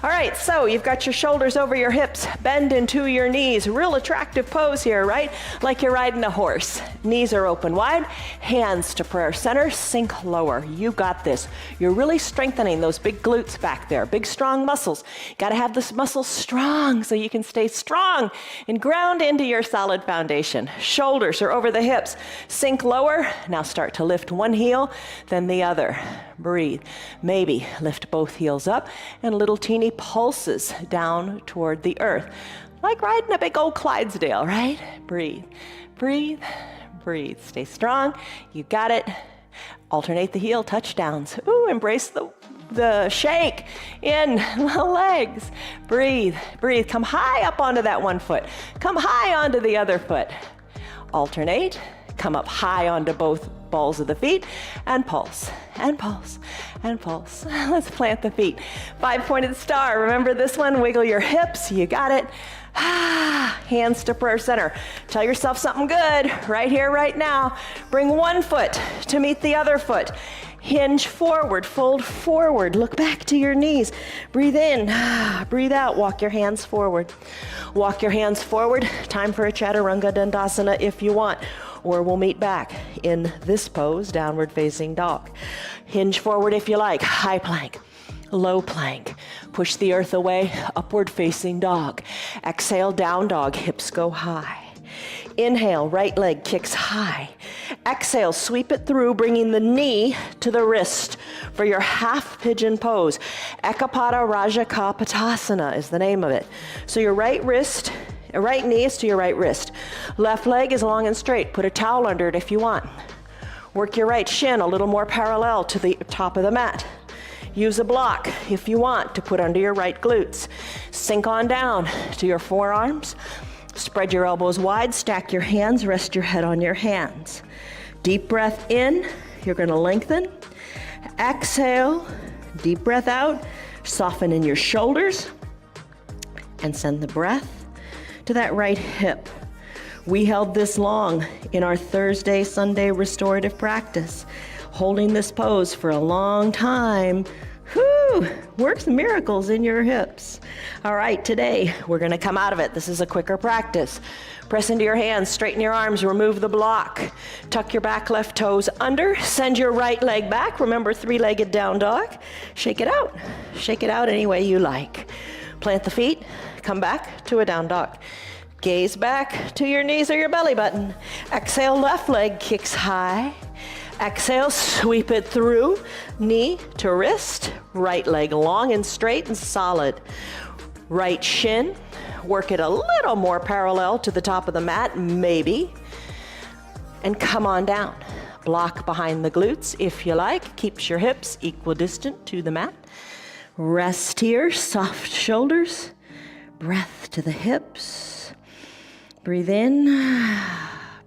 All right, so you've got your shoulders over your hips, bend into your knees. Real attractive pose here, right? Like you're riding a horse. Knees are open wide, hands to prayer center, sink lower. You got this. You're really strengthening those big glutes back there, big strong muscles. Got to have this muscle strong so you can stay strong and ground into your solid foundation. Shoulders are over the hips, sink lower. Now start to lift one heel, then the other. Breathe. Maybe lift both heels up and little teeny pulses down toward the earth. Like riding a big old Clydesdale, right? Breathe. Breathe. Breathe. Stay strong. You got it. Alternate the heel touchdowns. Ooh, embrace the shake in the legs. Breathe. Breathe. Come high up onto that one foot. Come high onto the other foot. Alternate. Come up high onto both balls of the feet and pulse and pulse and pulse. Let's plant the feet. 5-pointed star. Remember this one? Wiggle your hips. You got it. Hands to prayer center. Tell yourself something good right here, right now. Bring one foot to meet the other foot. Hinge forward, fold forward, look back to your knees. Breathe in, breathe out, walk your hands forward. Walk your hands forward. Time for a Chaturanga Dandasana if you want, or we'll meet back in this pose, downward facing dog. Hinge forward if you like, high plank. Low plank. Push the earth away, upward facing dog. Exhale, down dog, hips go high. Inhale, right leg kicks high. Exhale, sweep it through, bringing the knee to the wrist for your half pigeon pose. Ekapada Rajakapotasana is the name of it. So your right knee is to your right wrist. Left leg is long and straight. Put a towel under it if you want. Work your right shin a little more parallel to the top of the mat. Use a block if you want to put under your right glutes. Sink on down to your forearms. Spread your elbows wide, stack your hands, rest your head on your hands. Deep breath in, you're gonna lengthen. Exhale, deep breath out, soften in your shoulders, and send the breath to that right hip. We held this long in our Thursday, Sunday restorative practice, holding this pose for a long time. Whew, works miracles in your hips. All right, today we're gonna come out of it. This is a quicker practice. Press into your hands, straighten your arms, remove the block. Tuck your back left toes under, send your right leg back. Remember, three-legged down dog. Shake it out. Shake it out any way you like. Plant the feet, come back to a down dog. Gaze back to your knees or your belly button. Exhale, left leg kicks high. Exhale, sweep it through, knee to wrist, right leg long and straight and solid. Right shin, work it a little more parallel to the top of the mat, maybe. And come on down. Block behind the glutes if you like, keeps your hips equidistant to the mat. Rest here, soft shoulders, breath to the hips. Breathe in.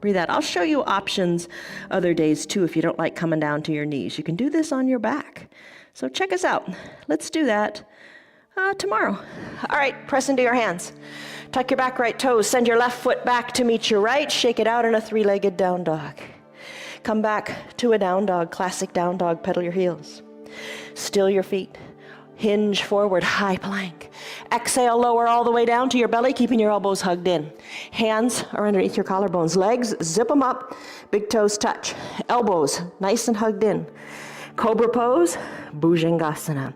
Breathe out. I'll show you options other days too if you don't like coming down to your knees. You can do this on your back. So check us out. Let's do that tomorrow. All right, press into your hands. Tuck your back right toes. Send your left foot back to meet your right. Shake it out in a three-legged down dog. Come back to a down dog, classic down dog. Pedal your heels. Still your feet. Hinge forward, high plank. Exhale, lower all the way down to your belly, keeping your elbows hugged in. Hands are underneath your collarbones. Legs, zip them up. Big toes touch. Elbows, nice and hugged in. Cobra pose, Bhujangasana.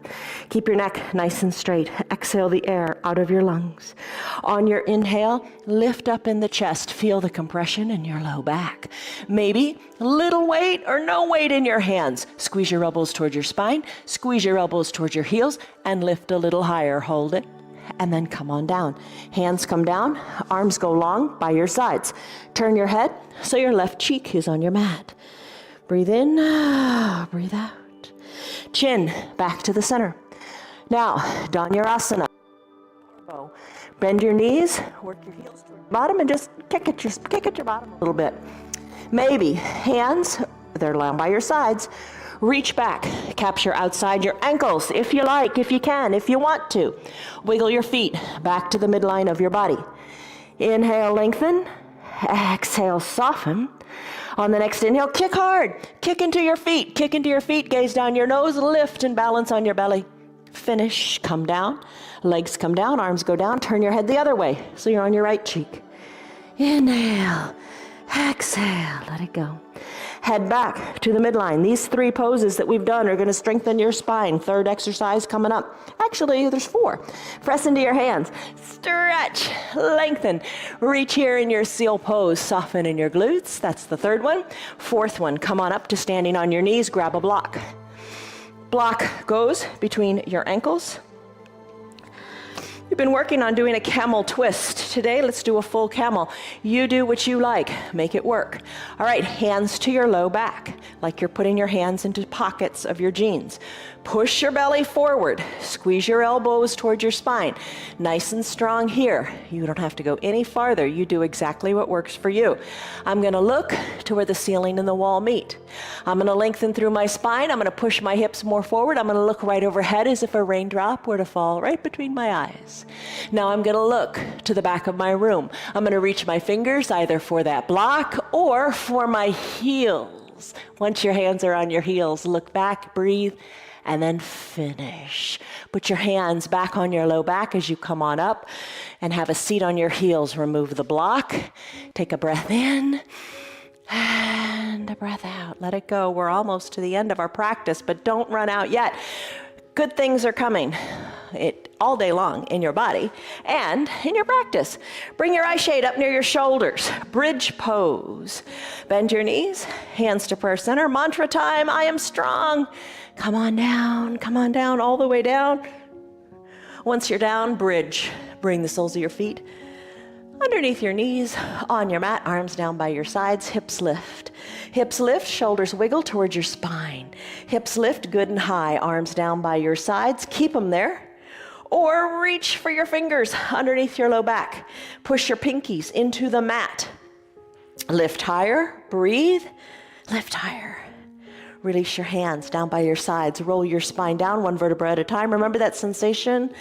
Keep your neck nice and straight. Exhale the air out of your lungs. On your inhale, lift up in the chest. Feel the compression in your low back. Maybe little weight or no weight in your hands. Squeeze your elbows towards your spine. Squeeze your elbows towards your heels and lift a little higher. Hold it. And then come on down. Hands come down, arms go long by your sides. Turn your head so your left cheek is on your mat. Breathe in, breathe out. Chin back to the center. Now, Dhanurasana. Bend your knees, work your heels toward the bottom, and just kick at your bottom a little bit. Maybe hands, they're down by your sides. Reach back, capture outside your ankles if you like, if you can, if you want to. Wiggle your feet back to the midline of your body. Inhale, lengthen. Exhale, soften. On the next inhale, kick hard. Kick into your feet. Kick into your feet. Gaze down your nose. Lift and balance on your belly. Finish. Come down. Legs come down. Arms go down. Turn your head the other way so you're on your right cheek. Inhale. Exhale. Let it go. Head back to the midline. These three poses that we've done are going to strengthen your spine. Third exercise coming up. Actually, there's four. Press into your hands. Stretch, lengthen. Reach here in your seal pose. Soften in your glutes. That's the third one. Fourth one, come on up to standing on your knees. Grab a block. Block goes between your ankles. We've been working on doing a camel twist. Today, let's do a full camel. You do what you like. Make it work. All right, hands to your low back, like you're putting your hands into pockets of your jeans. Push your belly forward. Squeeze your elbows towards your spine. Nice and strong here. You don't have to go any farther. You do exactly what works for you. I'm going to look to where the ceiling and the wall meet. I'm going to lengthen through my spine. I'm going to push my hips more forward. I'm going to look right overhead as if a raindrop were to fall right between my eyes. Now I'm going to look to the back of my room. I'm going to reach my fingers either for that block or for my heels. Once your hands are on your heels, look back, breathe, and then finish. Put your hands back on your low back as you come on up and have a seat on your heels. Remove the block. Take a breath in and a breath out. Let it go. We're almost to the end of our practice, but don't run out yet. Good things are coming. it all day long in your body and in your practice. Bring your eye shade up near your shoulders. Bridge pose. Bend your knees, hands to prayer center. Mantra time, I am strong. Come on down, all the way down. Once you're down, bridge. Bring the soles of your feet underneath your knees, on your mat, arms down by your sides, hips lift. Hips lift, shoulders wiggle towards your spine. Hips lift good and high, arms down by your sides, keep them there. Or reach for your fingers underneath your low back. Push your pinkies into the mat. Lift higher, breathe, lift higher. Release your hands down by your sides. Roll your spine down one vertebra at a time. Remember that sensation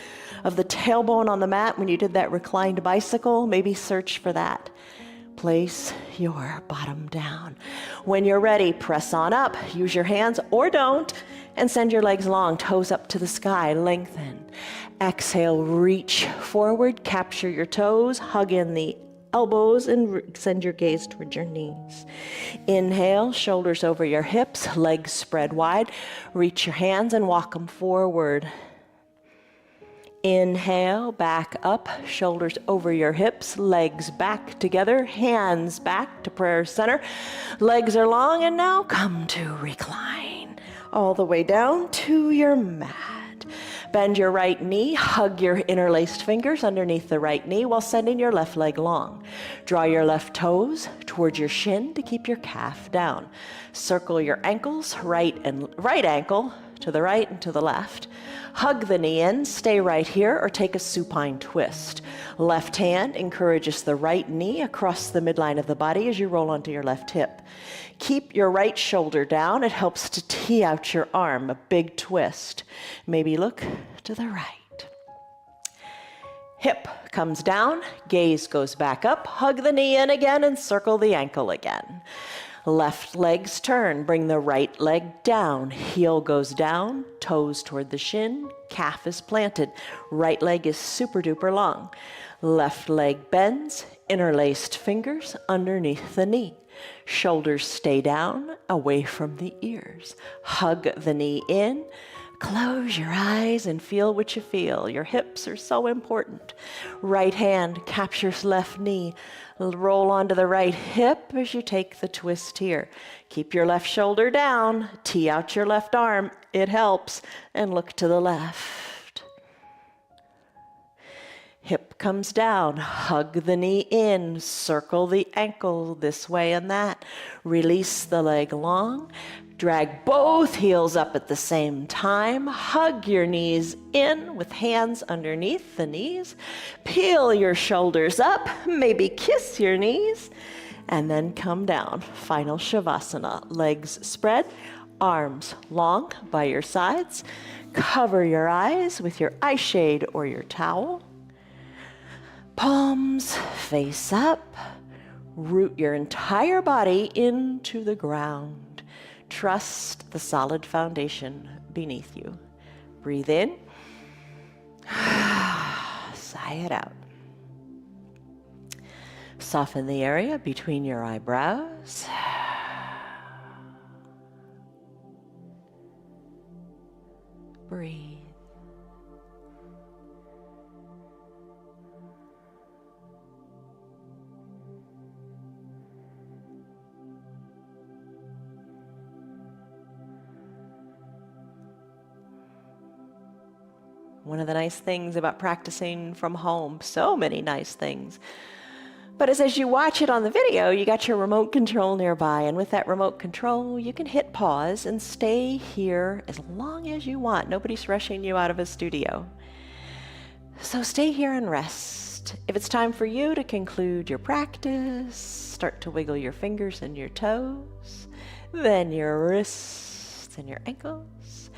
of the tailbone on the mat when you did that reclined bicycle? Maybe search for that. Place your bottom down. When you're ready, press on up. Use your hands or don't, and send your legs long, toes up to the sky. Lengthen. Exhale, reach forward, capture your toes, hug in the elbows, and send your gaze towards your knees. Inhale, shoulders over your hips, legs spread wide. Reach your hands and walk them forward. Inhale, back up, shoulders over your hips, legs back together, hands back to prayer center. Legs are long, and now come to recline. All the way down to your mat. Bend your right knee, hug your interlaced fingers underneath the right knee while sending your left leg long. Draw your left toes towards your shin to keep your calf down. Circle your ankles, right ankle to the right and to the left. Hug the knee in, stay right here, or take a supine twist. Left hand encourages the right knee across the midline of the body as you roll onto your left hip. Keep your right shoulder down. It helps to tee out your arm, a big twist. Maybe look to the right. Hip comes down, gaze goes back up, hug the knee in again and circle the ankle again. Left legs turn, bring the right leg down, heel goes down, toes toward the shin, calf is planted, right leg is super duper long. Left leg bends, interlaced fingers underneath the knee. Shoulders stay down, away from the ears. Hug the knee in. Close your eyes and feel what you feel. Your hips are so important. Right hand captures left knee. Roll onto the right hip as you take the twist here. Keep your left shoulder down. Tee out your left arm. It helps. And look to the left. Hip comes down, hug the knee in, circle the ankle this way and that. Release the leg long, drag both heels up at the same time. Hug your knees in with hands underneath the knees. Peel your shoulders up, maybe kiss your knees, and then come down. Final Shavasana, legs spread, arms long by your sides. Cover your eyes with your eye shade or your towel. Palms face up, root your entire body into the ground. Trust the solid foundation beneath you. Breathe in, sigh it out. Soften the area between your eyebrows. Breathe. One of the nice things about practicing from home, so many nice things, but as you watch it on the video, you got your remote control nearby, and with that remote control, you can hit pause and stay here as long as you want. Nobody's rushing you out of a studio. So stay here and rest. If it's time for you to conclude your practice, start to wiggle your fingers and your toes, then your wrists and your ankles.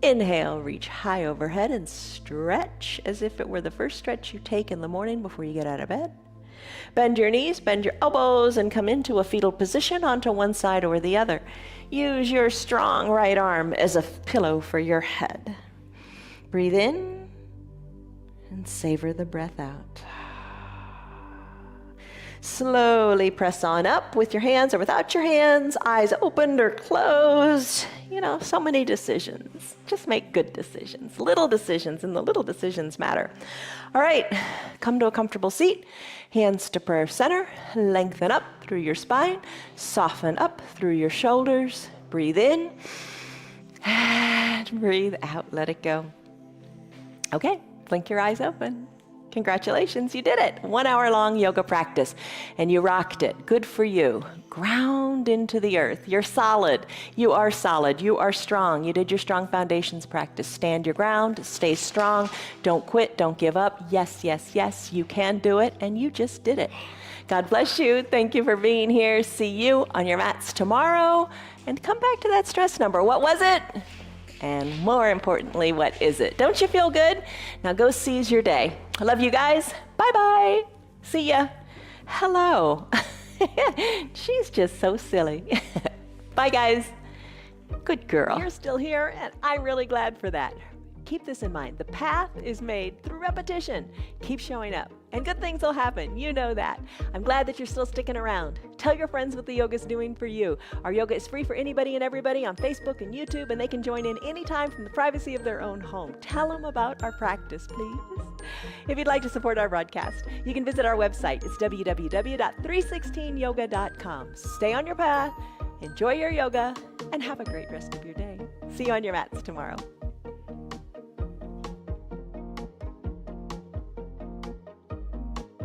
Inhale, reach high overhead and stretch as if it were the first stretch you take in the morning before you get out of bed. Bend your knees, bend your elbows, and come into a fetal position onto one side or the other. Use your strong right arm as a pillow for your head. Breathe in and savor the breath out. Slowly press on up with your hands or without your hands, eyes opened or closed. So many decisions. Just make good decisions, little decisions, and the little decisions matter. All right, come to a comfortable seat. Hands to prayer center. Lengthen up through your spine. Soften up through your shoulders. Breathe in. And breathe out. Let it go. Okay, blink your eyes open. Congratulations, you did it. 1 hour long yoga practice, and you rocked it. Good for you. Ground into the earth. You're solid. You are solid. You are strong. You did your strong foundations practice. Stand your ground. Stay strong. Don't quit. Don't give up. Yes, yes, yes, you can do it, and you just did it. God bless you. Thank you for being here. See you on your mats tomorrow, and come back to that stress number. What was it? And more importantly, what is it? Don't you feel good? Now go seize your day. I love you guys. Bye-bye. See ya. Hello. She's just so silly. Bye, guys. Good girl. You're still here, and I'm really glad for that. Keep this in mind. The path is made through repetition. Keep showing up, and good things will happen. You know that. I'm glad that you're still sticking around. Tell your friends what the yoga's doing for you. Our yoga is free for anybody and everybody on Facebook and YouTube, and they can join in anytime from the privacy of their own home. Tell them about our practice, please. If you'd like to support our broadcast, you can visit our website. It's www.316yoga.com. Stay on your path, enjoy your yoga, and have a great rest of your day. See you on your mats tomorrow.